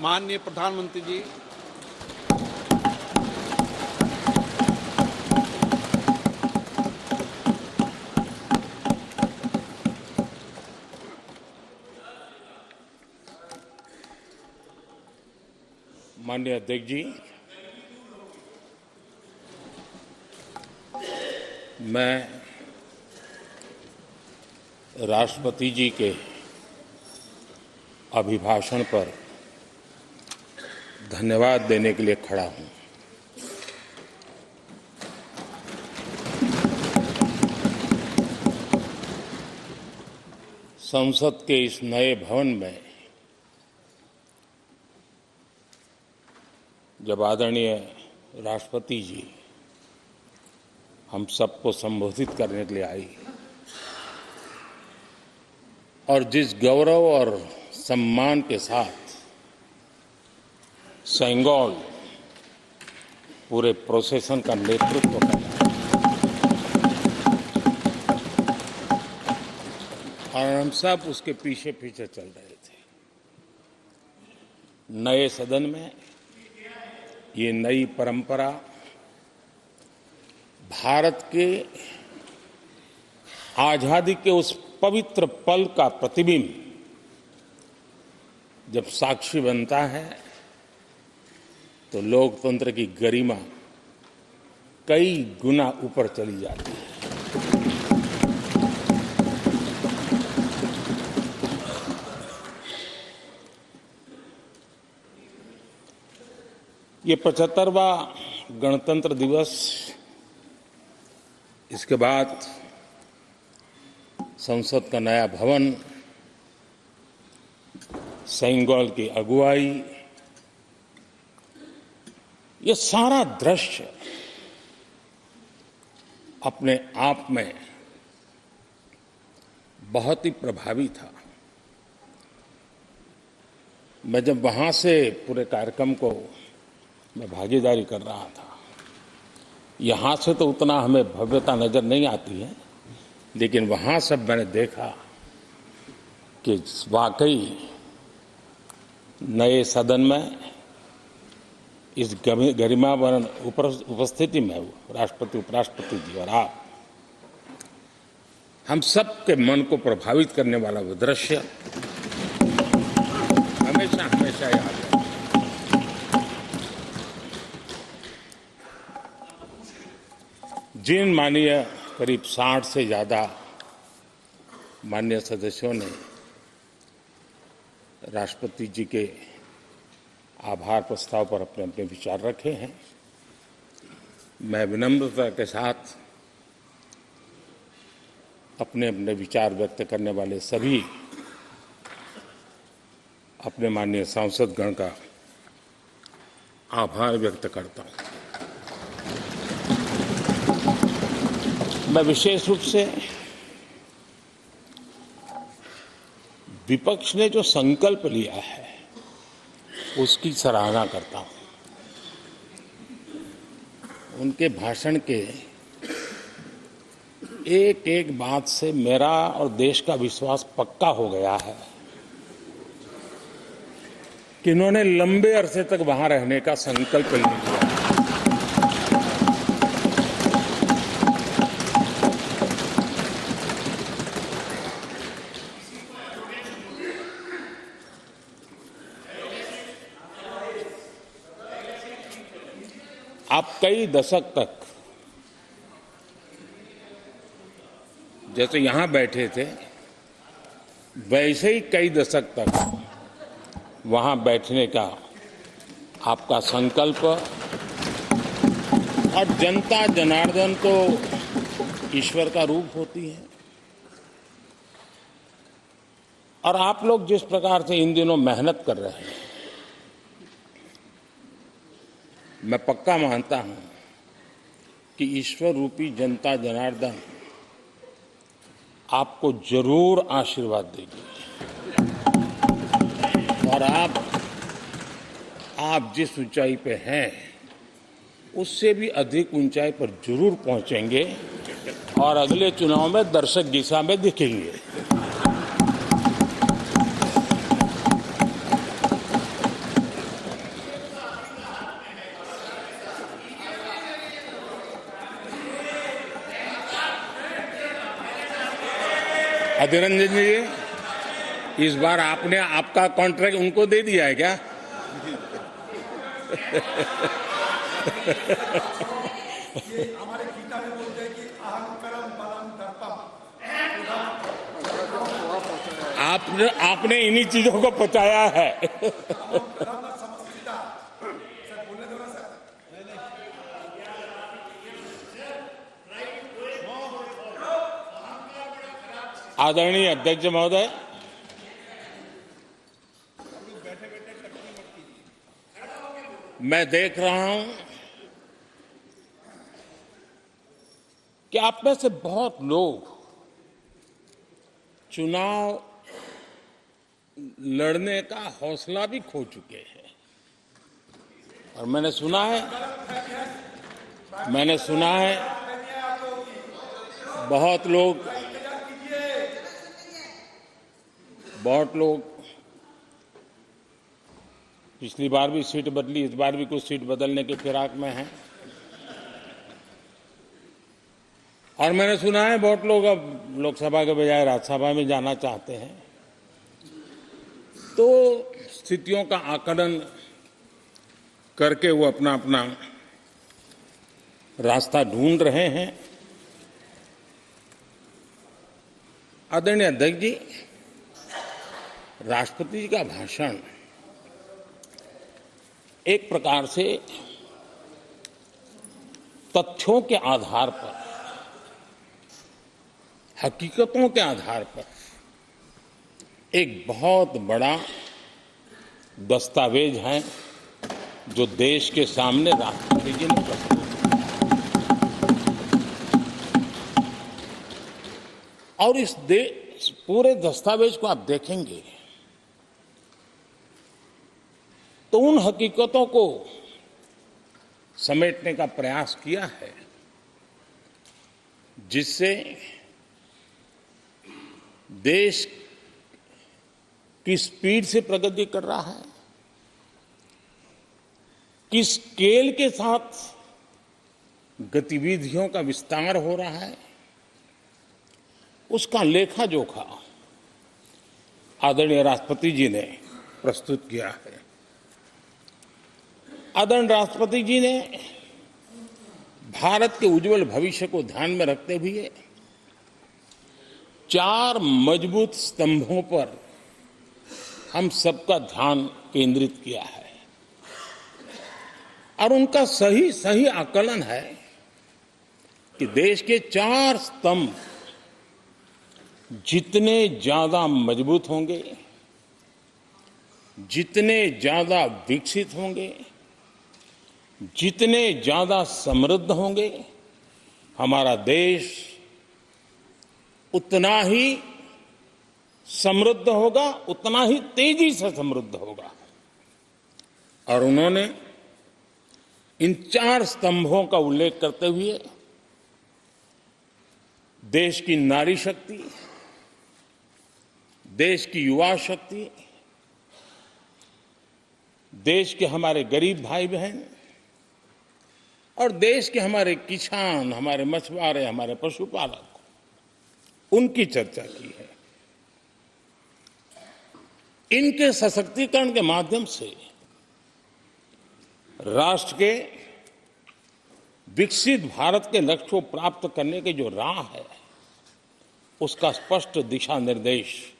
माननीय प्रधानमंत्री जी, माननीय अध्यक्ष जी, मैं राष्ट्रपति जी के अभिभाषण पर धन्यवाद देने के लिए खड़ा हूं। संसद के इस नए भवन में जब आदरणीय राष्ट्रपति जी हम सबको संबोधित करने के लिए आई और जिस गौरव और सम्मान के साथ सेंगोल पूरे प्रोसेसन का नेतृत्व कर रहा और हम सब उसके पीछे पीछे चल रहे थे। नए सदन में ये नई परंपरा भारत के आजादी के उस पवित्र पल का प्रतिबिंब जब साक्षी बनता है तो लोकतंत्र की गरिमा कई गुना ऊपर चली जाती है। ये 75वां गणतंत्र दिवस, इसके बाद संसद का नया भवन, सेंगोल की अगुवाई, ये सारा दृश्य अपने आप में बहुत ही प्रभावी था। मैं जब वहां से पूरे कार्यक्रम को मैं भागीदारी कर रहा था, यहां से तो उतना हमें भव्यता नजर नहीं आती है, लेकिन वहां सब मैंने देखा कि वाकई नए सदन में इस गरिमापूर्ण उपस्थिति में राष्ट्रपति, उपराष्ट्रपति जी और आप, हम सब के मन को प्रभावित करने वाला वो दृश्य हमेशा हमेशा याद है। जिन माननीय करीब 60 से ज्यादा माननीय सदस्यों ने राष्ट्रपति जी के आभार प्रस्ताव पर अपने अपने विचार रखे हैं, मैं विनम्रता के साथ अपने अपने विचार व्यक्त करने वाले सभी अपने माननीय सांसदगण का आभार व्यक्त करता हूं। मैं विशेष रूप से विपक्ष ने जो संकल्प लिया है उसकी सराहना करता हूं। उनके भाषण के एक एक बात से मेरा और देश का विश्वास पक्का हो गया है कि इन्होंने लंबे अरसे तक वहां रहने का संकल्प लिया। आप कई दशक तक जैसे यहां बैठे थे, वैसे ही कई दशक तक वहां बैठने का आपका संकल्प, और जनता जनार्दन तो ईश्वर का रूप होती है, और आप लोग जिस प्रकार से इन दिनों मेहनत कर रहे हैं, मैं पक्का मानता हूं कि ईश्वर रूपी जनता जनार्दन आपको जरूर आशीर्वाद देगी और आप जिस ऊंचाई पे हैं उससे भी अधिक ऊंचाई पर जरूर पहुंचेंगे और अगले चुनाव में दर्शक दिशा में दिखेंगे। अधीर रंजन जी, इस बार आपने आपका कॉन्ट्रैक्ट उनको दे दिया है क्या? हमारे गीता में बोलते हैं कि अहंकारम बलम दर्पम। आपने इन्हीं चीजों को पचाया है। आदरणीय अध्यक्ष महोदय, मैं देख रहा हूं कि आप में से बहुत लोग चुनाव लड़ने का हौसला भी खो चुके हैं। और मैंने सुना है बहुत लोग पिछली बार भी सीट बदली, इस बार भी कुछ सीट बदलने के फिराक में हैं। और मैंने सुना है बहुत लोग अब लोकसभा के बजाय राज्यसभा में जाना चाहते हैं। तो स्थितियों का आकलन करके वो अपना अपना रास्ता ढूंढ रहे हैं। आदरणीय अध्यक्ष जी, राष्ट्रपति जी का भाषण एक प्रकार से तथ्यों के आधार पर, हकीकतों के आधार पर एक बहुत बड़ा दस्तावेज है जो देश के सामने राष्ट्रपति जी ने प्रस्तुत किया। और इस पूरे दस्तावेज को आप देखेंगे तो उन हकीकतों को समेटने का प्रयास किया है जिससे देश किस स्पीड से प्रगति कर रहा है, किस स्केल के साथ गतिविधियों का विस्तार हो रहा है, उसका लेखा जोखा आदरणीय राष्ट्रपति जी ने प्रस्तुत किया है। आदरणीय राष्ट्रपति जी ने भारत के उज्जवल भविष्य को ध्यान में रखते हुए 4 मजबूत स्तंभों पर हम सबका ध्यान केंद्रित किया है। और उनका सही आकलन है कि देश के 4 स्तंभ जितने ज्यादा मजबूत होंगे, जितने ज्यादा विकसित होंगे, जितने ज्यादा समृद्ध होंगे, हमारा देश उतना ही समृद्ध होगा, उतना ही तेजी से समृद्ध होगा। और उन्होंने इन 4 स्तंभों का उल्लेख करते हुए देश की नारी शक्ति, देश की युवा शक्ति, देश के हमारे गरीब भाई बहन और देश के हमारे किसान, हमारे मछुआरे, हमारे पशुपालक, उनकी चर्चा की है। इनके सशक्तिकरण के माध्यम से राष्ट्र के विकसित भारत के लक्ष्य को प्राप्त करने की जो राह है, उसका स्पष्ट दिशा निर्देश